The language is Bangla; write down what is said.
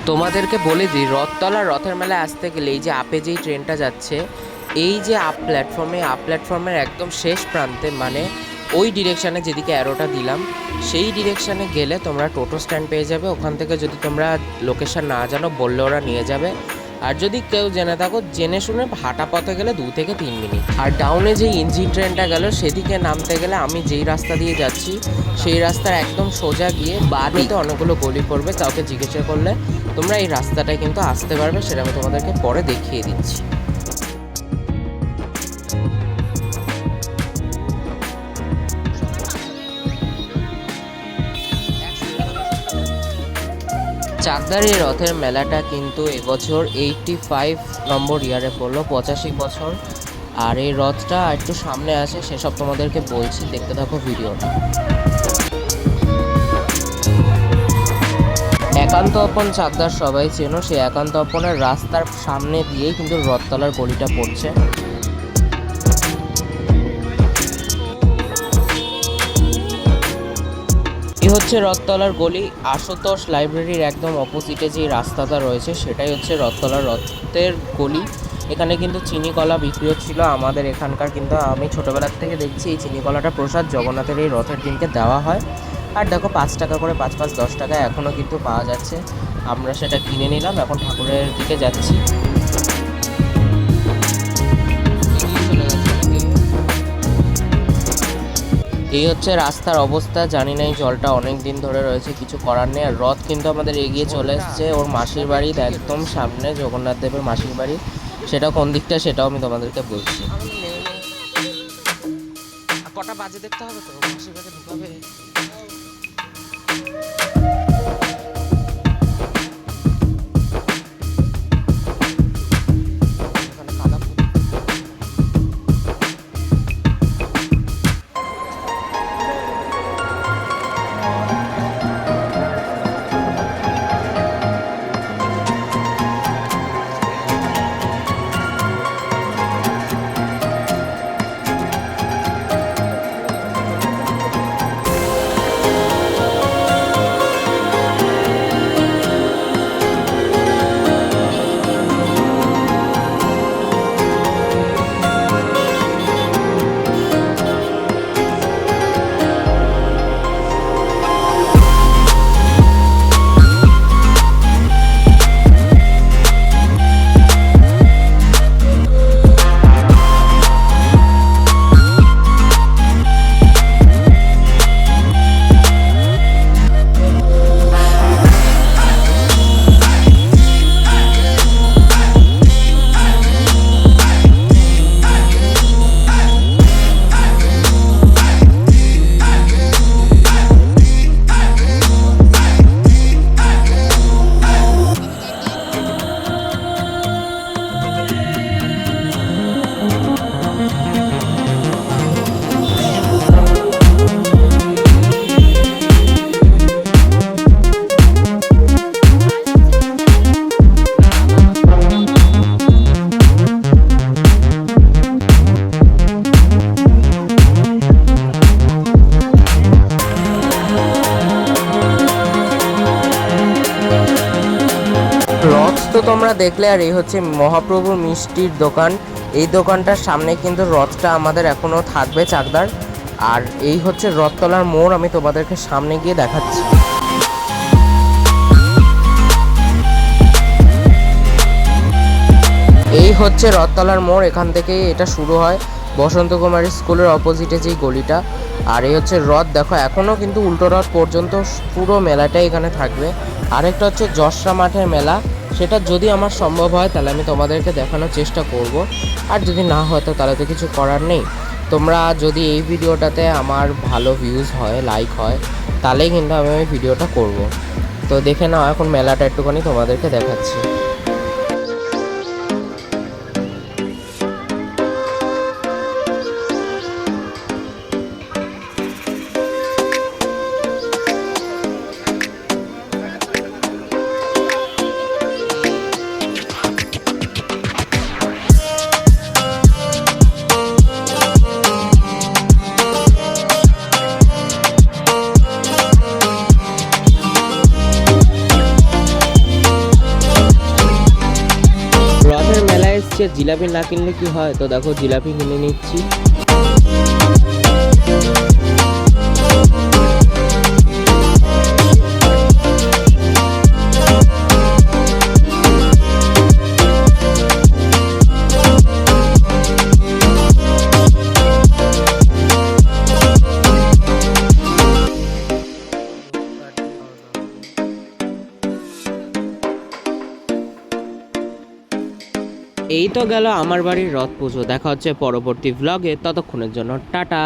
তোমাদেরকে বলে দিই, রথতলা রথের মেলায় আসতে গেলে এই যে আপে যেই ট্রেনটা যাচ্ছে, এই যে আপ প্ল্যাটফর্মের একদম শেষ প্রান্তে, মানে ওই ডিরেকশানে যেদিকে অ্যারোটা দিলাম সেই ডিরেকশানে গেলে তোমরা টোটো স্ট্যান্ড পেয়ে যাবে। ওখান থেকে যদি তোমরা লোকেশন না জানো বললে ওরা নিয়ে যাবে। আর যদি কেউ জেনে থাকো, জেনে শুনে হাঁটা পথে গেলে 2 থেকে 3 মিনিট। আর ডাউনে যেই ইঞ্জিন ট্রেনটা গেল সেদিকে নামতে গেলে আমি যেই রাস্তা দিয়ে যাচ্ছি সেই রাস্তার একদম সোজা গিয়ে বাদিকে অনেকগুলো গলি পড়বে। কাউকে জিজ্ঞাসা করলে তোমরা এই রাস্তাটায় কিন্তু আসতে পারবে, সেটা আমি তোমাদেরকে পরে দেখিয়ে দিচ্ছি। চাকদার এই রথের মেলাটা কিন্তু এবছর 85 নম্বর ইয়ারে পড়লো, 85 বছর। আর এই রথটা একটু সামনে আছে, সেসব তোমাদেরকে বলছি, দেখতে থাকো ভিডিওটা। একান্ত অপন চাকদার সবাই চেনো, সেই একান্ত অপনের রাস্তার সামনে দিয়েই কিন্তু রথতলার গলিটা পড়ছে। এই হচ্ছে রথতলার গলি। আশুতোষ লাইব্রেরির একদম অপোজিটে যে রাস্তাটা রয়েছে সেটাই হচ্ছে রথতলার রথের গলি। এখানে কিন্তু চিনি কলা বিক্রি হচ্ছিল আমাদের এখানকার, কিন্তু আমি ছোটোবেলার থেকে দেখছি এই চিনি কলাটা প্রসাদ জগন্নাথের এই রথের দিনকে দেওয়া হয়। আর দেখো 5 টাকা করে, 5 5 10 টাকা এখনও কিন্তু পাওয়া যাচ্ছে। আমরা সেটা কিনে নিলাম, এখন ঠাকুরের দিকে যাচ্ছি। এই হচ্ছে রাস্তার অবস্থা। জানি না এই জলটা অনেক দিন ধরে রয়েছে, কিছু করার নেই। আর রথ কিন্তু আমাদের এগিয়ে চলে এসছে ওর মাসির বাড়ির একদম সামনে, জগন্নাথ দেবের মাসির বাড়ি। সেটা কোন দিকটা সেটাও আমি তোমাদেরকে বলছি। কটা বাজে দেখতে হবে তো, মাসির বাড়ি ঢুকাবে। রথ তো তোমরা দেখলে। আর এই হচ্ছে মহাপ্রভুর মিষ্টির দোকান। এই দোকানটার সামনে কিন্তু রথটা আমাদের এখনও থাকবে চাকদার। আর এই হচ্ছে রথতলার মোড়, আমি তোমাদেরকে সামনে গিয়ে দেখাচ্ছি। এই হচ্ছে রথতলার মোড়, এখান থেকেই এটা শুরু হয়, বসন্ত কুমারী স্কুলের অপোজিটে যেই গলিটা। আর এই হচ্ছে রথ, দেখো এখনও কিন্তু উল্টো রথ পর্যন্ত পুরো মেলাটাই এখানে থাকবে। আরেকটা হচ্ছে যশরা মাঠের মেলা, সেটা যদি আমার সম্ভব হয় তাহলে আমি তোমাদেরকে দেখানোর চেষ্টা করব। আর যদি না হয় তো তাহলে তো কিছু করার নেই। তোমরা যদি এই ভিডিওটাতে আমার ভালো ভিউজ হয়, লাইক হয়, তাহলেই কিন্তু আমি ওই ভিডিওটা করব। তো দেখে নাও, এখন মেলাটা একটুখানি তোমাদেরকে দেখাচ্ছি। এদিকে জিলাপি না কিনলে কি হয়, তো দেখো জিলাপি কিনে নিচ্ছি। এই তো গেল আমার বাড়ির রথ পুজো। দেখা হচ্ছে পরবর্তী ভ্লগে, ততক্ষণের জন্য টাটা।